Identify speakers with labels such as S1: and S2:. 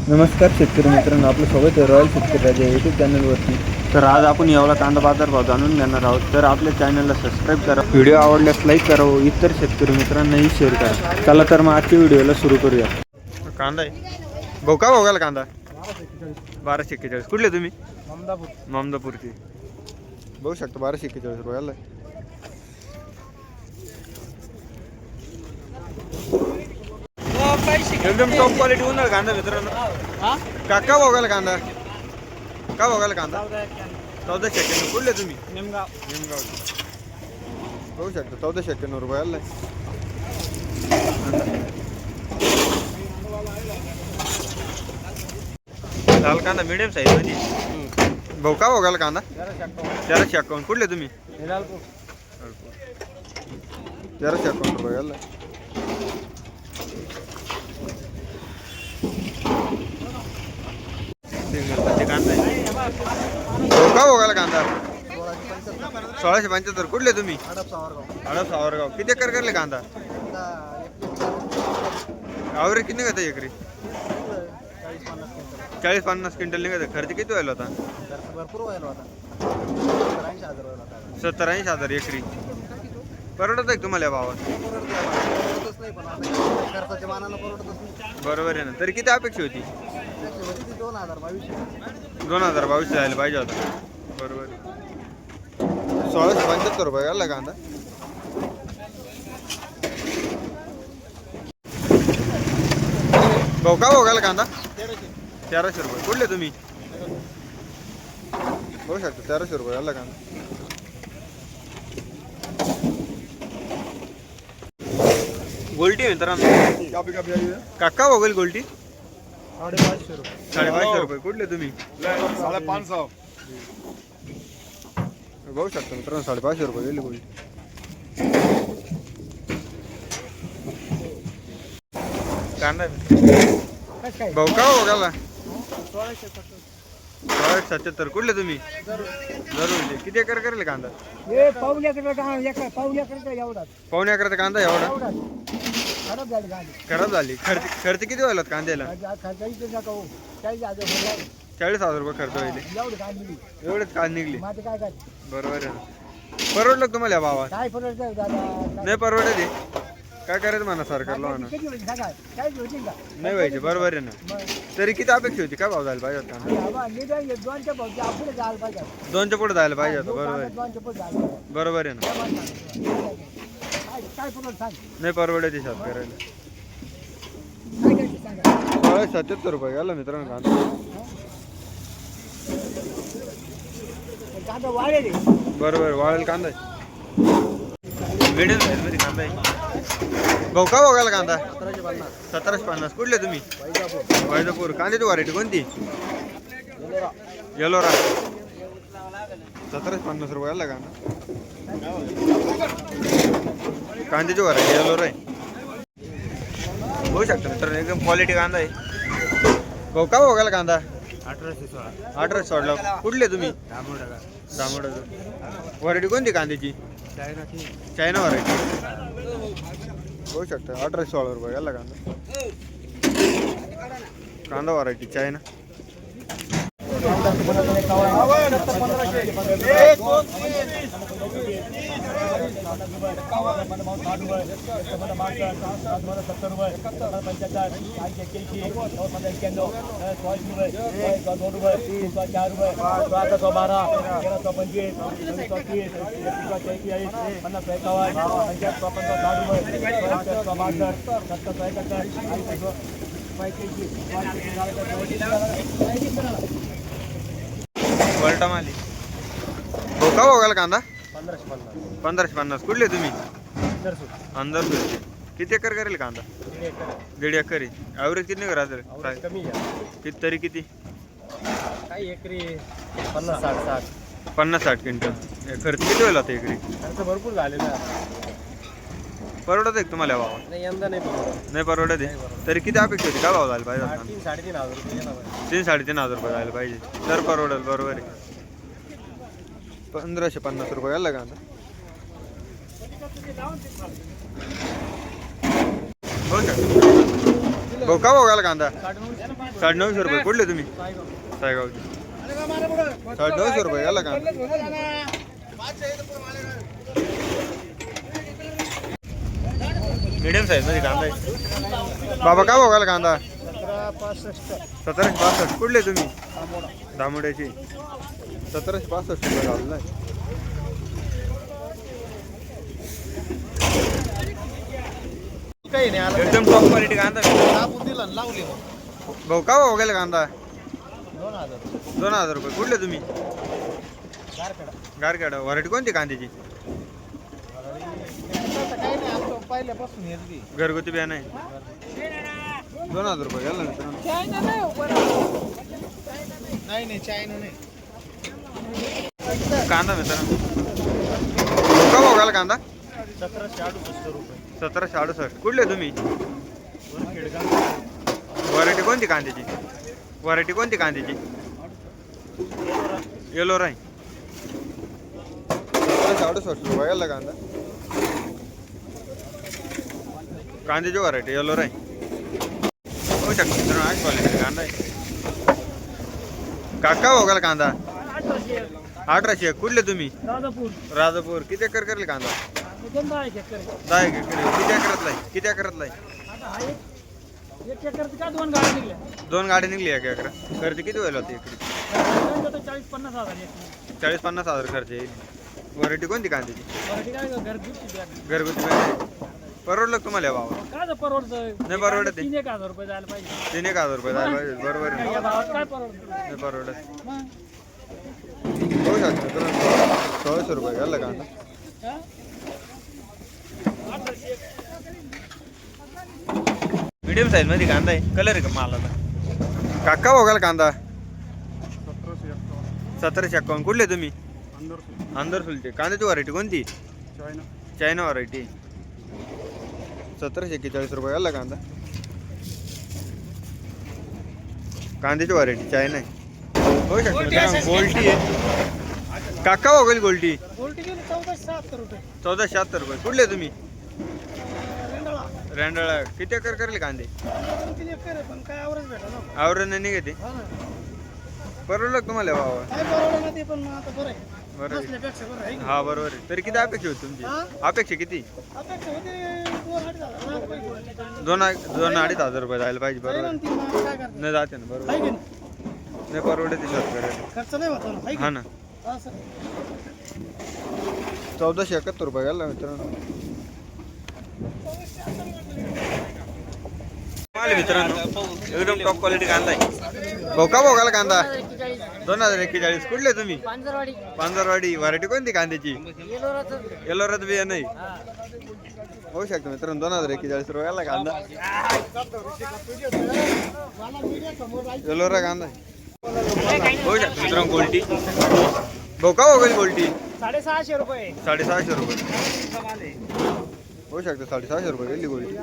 S1: नमस्कार शेतकरी मित्रांनो, आपलं स्वागत आहे रॉयल शेतकरी राजा यूट्यूब चॅनलवरती. तर आज आपण यावला कांदा बाजार भाव जाणून घेणार आहोत. तर आपल्या चॅनलला सबस्क्राईब करा, व्हिडिओ आवडल्यास लाईक करा व इतर शेतकरी मित्रांनाही शेअर करा. चला तर मग आजच्या व्हिडिओला सुरू करूया. कांदा आहे भाऊ, का भाऊ कांदा 1241. कुठले तुम्ही? ममदापूरची. बघू शकता 1241 रुपयाला. एकदम टॉप क्वालिटी होऊन कांदा मित्रांनो. का बघायला कांदा, का बघायला कांदा 1491. कुठले तुम्ही? निमगाव. बघू शकता 1491 रुपयाला. लाल कांदा मिडियम साईज मध्ये. भाऊ का बघायला कांदा 1351. कुठले तुम्ही? 1351 रुपयाला. कांदा का बघायला कांदा 1675. कुठले तुम्ही? हडप सावरगाव. किती एकर करले कांदा? आवरे किती निघत एकरी? 40-50 क्विंटल निघत. खर्च किती व्हायला होता?
S2: भरपूर व्हायला होता.
S1: 70-80 एकरी. परवडत आहे तुम्हाला या भावात? बरोबर आहे ना. तरी किती अपेक्षा होती? 2022 जायला पाहिजे होता. बरोबर. 1675 रुपये घालला कांदा. भाऊ का बघायला कांदा 1300 रुपये. कुठले तुम्ही? बघू शकता 1300 रुपये घालला कांदा. गोल्टी मित्रांनो. काका बघेल गोल्टी 550 रुपये. कुठले तुम्ही?
S2: 550.
S1: बघू शकता मित्रांनो 550 रुपये गेली गोल्टी. कांदा भाऊ का बघायला 1677. कुठले तुम्ही? जरूर. किती एकर करेल कांदा? पावणे एकराचा कांदा एवढा खराब झाली. खर्च किती व्हायला कांद्याला? 40,000 रुपये खर्च व्हायले. एवढेच कांद निघली. बरोबर आहे ना. परवडलं का तुम्हाला या भावात? नाही परवडत आहे. काय करायचं म्हणा सरकारला म्हणा. नाही व्हायचे. बरोबर आहे ना. तरी किती अपेक्षा होती? काय भाव जायला पाहिजे होता? 2च्या पुढे जायला पाहिजे होतं. बरोबर आहे. बरोबर आहे ना. नाही परवडत आहे शेतकऱ्याला. 77 रुपये घाला मित्रांनो कांदा. बरोबर वाळेल कांदा. मिडियम साईज मध्ये कांदा आहे. भाऊ का बघायला कांदा 1750. कुठले तुम्ही? वैजापूर. कांद्याची व्हरायटी कोणती? येलोरा. 1750 रुपयाला कांदा. कांद्याची व्हरायटी येलोरा आहे. बघू शकता मित्रांनो एकदम क्वालिटी कांदा आहे. भाऊ का बघायला कांदा 1800 सोडला. कुठले तुम्ही? दामोडा. व्हरायटी कोणती कांद्याची? China variety. बघू शकता 1816 रुपये घाला कांदा. कांदा व्हरायटी चायना. वरटा माली. भाऊ का बघायला कांदा 1550. कुठले तुम्ही? अंदर. किती एकर करेल कांदा? 1.5 एकर. ॲव्हरेज किती करा किती तरी किती? 50-60 क्विंटल. खर्च किती वेळ होता एकरी?
S2: खर्च भरपूर झालेला.
S1: परवडत आहे तुम्हाला भावा?
S2: यंदा नाही
S1: परवडत आहे. तरी किती अपेक्षा होती? काय भाव झाला पाहिजे?
S2: 3-3,500 रुपये.
S1: 3-3,500 रुपये जायला पाहिजे. तर परवडेल. बरोबर आहे. 1550 रुपये घालला कांदा. हो का भाऊ का भाऊ घाला कांदा 950 रुपये. कुठले तुम्ही? सायगावचे. 950 रुपये घाला कांदा. मीडियम साईज मध्ये कांदा आहे. बाबा का भाऊ घाला कांदा? 1765. कुठले तुम्ही? दामोड्याची. 1765 रुपये घालला.
S2: काही नाही आलं.
S1: एकदम टॉप क्वालिटी कांदा.
S2: आपण दिला आणि लावली मग.
S1: भाऊ का भाऊ गेला कांदा?
S2: 2000.
S1: 2000 रुपये. कुठले तुम्ही?
S2: गारखेडा.
S1: गारखेडा. व्हरायटी कोणती कांद्याची?
S2: तसं काही नाही आपलं पहिल्यापासून हेच बी.
S1: घरगुती बियाणं आहे. 2000 रुपये गेला मित्रांनो.
S2: नाही चायना नाही.
S1: कांदा मित्रांनो. भाऊ का भाऊ गेला कांदा?
S2: 1768 रुपये.
S1: 1768. कुठले तुम्ही?
S2: खेडगाव.
S1: व्हरायटी कोणती कांद्याची? व्हरायटी कोणती कांद्याची? येलो राय. 1768 रुपये गेला कांदा. कांद्याची व्हरायटी येलो राय. होऊ शकतो मित्रांनो. आज क्वालिटी कांदा आहे. काका भाऊ गेला कांदा? 1800. कुठले तुम्ही? राजापूर. किती एकर करले कांदा? 10 एकर. किती एकरातला आहे? किती एकरातला आहे? 2 गाडी निघली 1 एकर. खर्च किती होईल होती एकरी? 40-50 हजार खर्च येईल. व्हरायटी कोणती कांद्याची? घरगुती बियाणं. परवडलं का तुम्हाला बाबा? नाही परवडत.
S3: 3,000 रुपये जायला पाहिजे.
S1: 3,000 रुपये जायला पाहिजे. बरोबर आहे.
S3: या भावात काय परवडतं?
S1: नाही परवडत. होऊ शकतो मित्रांनो. 1600 रुपये घालला कांदा. मीडियम साईज मध्ये कांदा आहे. कलर आहे का मालाला? काका भाऊ घाला कांदा. 1751. कुठले तुम्ही? अंदरसुलचे. कांद्याची व्हरायटी कोणती? China variety. 1741 रुपये घालला कांदा. कांद्याची व्हरायटी चायना आहे. होऊ शकतो मित्रांनो. गोल्टी आहे. काका भाऊ गेली गोल्टी.
S3: 1470 रुपये.
S1: 1476 रुपये. कुठले तुम्ही? रेंडाळा. किती एकर करले कांदे?
S3: पण काय आवरच भेटा ना.
S1: आवरण नाही घेते. परवडलं का तुम्हाला बाबा?
S3: काय परवडलं ना ते पण मग आता बरं आहे.
S1: बरं आहे.
S3: बसल्यापेक्षा बरं आहे.
S1: हा बरोबर आहे. तरी किती अपेक्षा होती तुमची? अपेक्षा किती?
S3: अपेक्षा होते 2,500 रुपये.
S1: 2-2.5 रुपये जायला पाहिजे. बरोबर आहे.
S3: काय करतात?
S1: नाही जाते ना. बरोबर
S3: आहे
S1: आहे.
S3: की नाही?
S1: नाही परवडते शेतकऱ्याला.
S3: खर्च नाही होता ना. आहे की
S1: हा ना.
S3: नाही? असं.
S1: 1471 रुपये घालला मित्रांनो. मित्रांनो एकदम टॉप क्वालिटी कांदा आहे. भाऊ का भाऊ घाला कांदा? 2041. कुठले तुम्ही? पांजरवाडी. व्हरायटी कोणती कांद्याची? येलोरात बिया नाही. होऊ शकतो मित्रांनो. 2041 रुपये घाला कांदा. येलोरा कांदा होऊ शकतो मित्रांनो. गोल्टी. भाऊ का भाऊ गेली गोल्टी?
S3: 650 रुपये.
S1: 650 रुपये होऊ शकतो. 650 रुपये गेली गोल्टी.